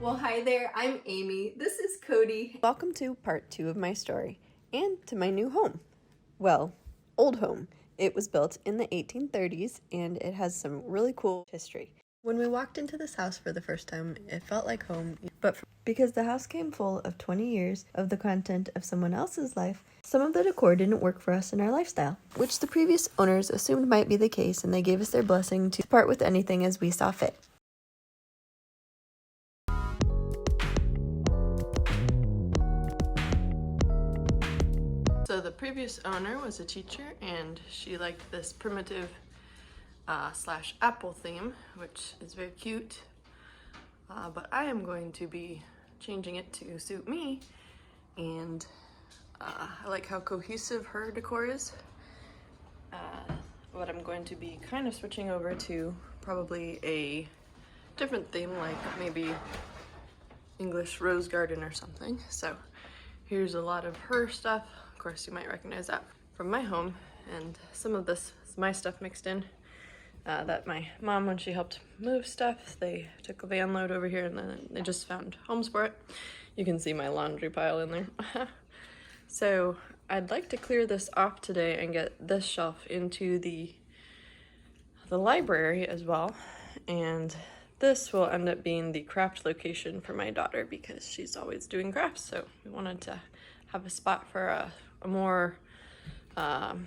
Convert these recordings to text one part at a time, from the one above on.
Well, hi there, I'm Amy. This is Cody. Welcome to part 2 of my story, and to my new home. Well, old home. It was built in the 1830s, and it has some really cool history. When we walked into this house for the first time, it felt like home, but because the house came full of 20 years of the content of someone else's life, some of the decor didn't work for us in our lifestyle, which the previous owners assumed might be the case, and they gave us their blessing to part with anything as we saw fit. So the previous owner was a teacher, and she liked this primitive slash apple theme, which is very cute. But I am going to be changing it to suit me, and I like how cohesive her decor is. But I'm going to be kind of switching over to probably a different theme, like maybe English rose garden or something. So here's a lot of her stuff. Of course, you might recognize that from my home, and some of this is my stuff mixed in. That my mom, when she helped move stuff, they took a van load over here and then they just found homes for it. You can see my laundry pile in there. So I'd like to clear this off today and get this shelf into the library as well. And this will end up being the craft location for my daughter because she's always doing crafts. So we wanted to have a spot for a more a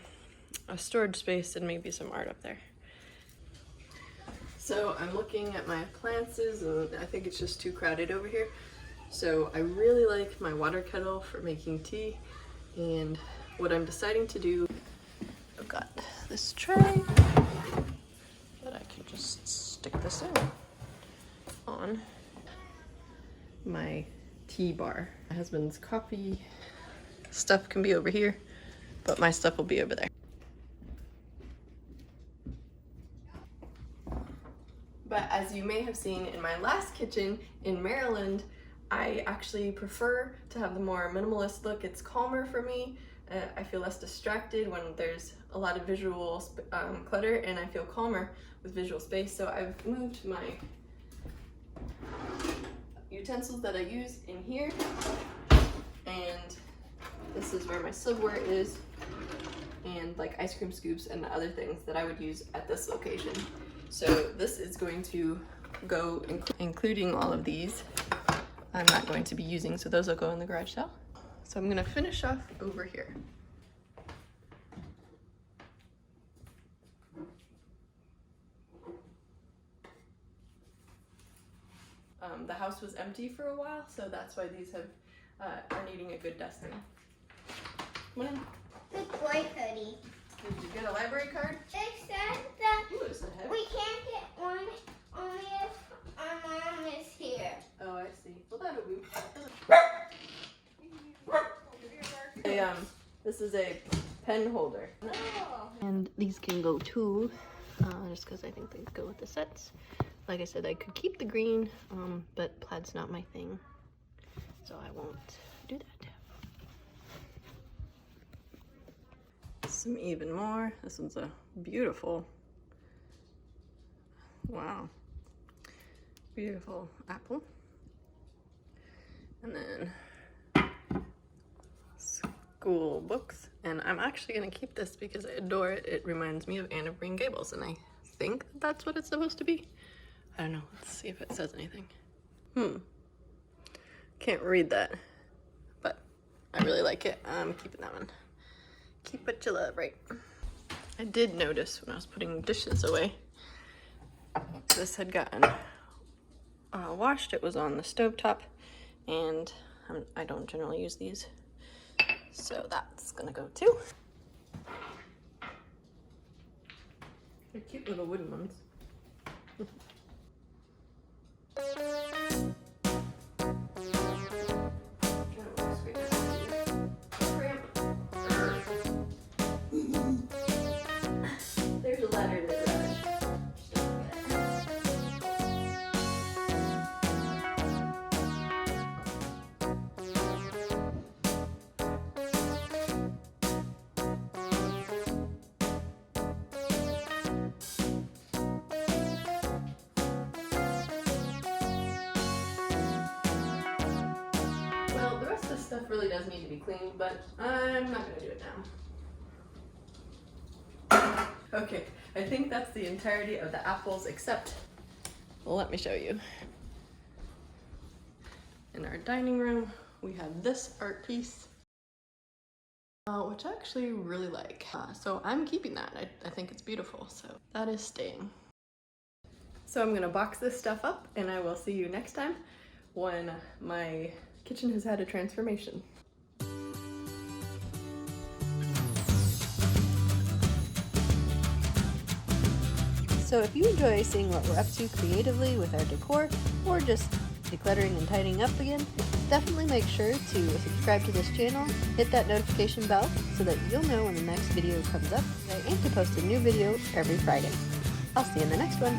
storage space and maybe some art up there. So I'm looking at my plants, and I think it's just too crowded over here. So I really like my water kettle for making tea, and what I'm deciding to do, I've got this tray that I can just stick this in on my tea bar. My husband's coffee stuff can be over here, but my stuff will be over there. But as you may have seen in my last kitchen in Maryland, I actually prefer to have the more minimalist look. It's calmer for me. I feel less distracted when there's a lot of visual clutter, and I feel calmer with visual space. So I've moved my utensils that I use in here, and this is where my silverware is, and like ice cream scoops and other things that I would use at this location. So this is going to go, including all of these, I'm not going to be using, so those will go in the garage sale. So I'm gonna finish off over here. The house was empty for a while, so that's why these have are needing a good dusting. Come on in. Good boy, Cody. Did you get a library card? It said that Ooh, we can't get one only if our mom is here. Oh, I see. Well, that'll be. This is a pen holder. Oh. And these can go too, just because I think they go with the sets. Like I said, I could keep the green, but plaid's not my thing, so I won't do that. Some even more. This one's a beautiful, wow, beautiful apple. And then school books. And I'm actually gonna keep this because I adore it. It reminds me of Anne of Green Gables, and I think that's what it's supposed to be. I don't know. Let's see if it says anything. Can't read that, but I really like it. I'm keeping that one. Keep what you love, right? I did notice when I was putting dishes away, this had gotten washed. It was on the stovetop, and I don't generally use these, so that's gonna go too. They're cute little wooden ones. There's a ladder to the garage. stuff really does need to be cleaned, but I'm not gonna do it now. Okay, I think that's the entirety of the apples, except, well, let me show you. In our dining room, we have this art piece, which I actually really like. So I'm keeping that. I think it's beautiful, so that is staying. So I'm gonna box this stuff up, and I will see you next time when my kitchen has had a transformation. So if you enjoy seeing what we're up to creatively with our decor, or just decluttering and tidying up again, definitely make sure to subscribe to this channel, hit that notification bell so that you'll know when the next video comes up. I aim to post a new video every Friday. I'll see you in the next one.